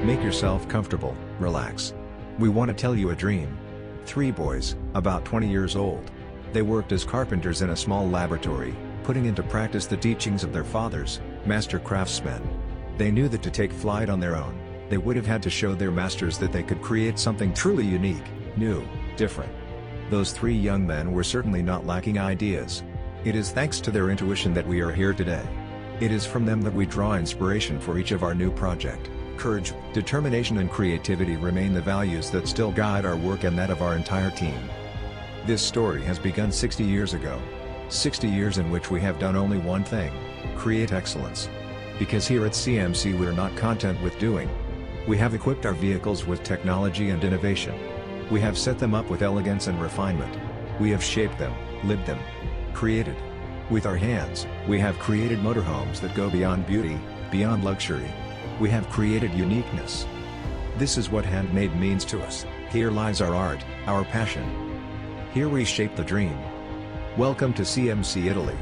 Make yourself comfortable, relax. We want to tell you a dream. 3 boys, about 20 years old. They worked as carpenters in a small laboratory, putting into practice the teachings of their fathers, master craftsmen. They knew that to take flight on their own, they would have had to show their masters that they could create something truly unique, new, different. Those 3 young men were certainly not lacking ideas. It is thanks to their intuition that we are here today. It is from them that we draw inspiration for each of our new project. Courage, determination and creativity remain the values that still guide our work and that of our entire team. This story has begun 60 years ago. 60 years in which we have done only one thing: create excellence. Because here at CMC we are not content with doing. We have equipped our vehicles with technology and innovation. We have set them up with elegance and refinement. We have shaped them, lived them, created. With our hands, we have created motorhomes that go beyond beauty, beyond luxury. We have created uniqueness. This is what handmade means to us. Here lies our art, our passion. Here we shape the dream. Welcome to CMC Italy.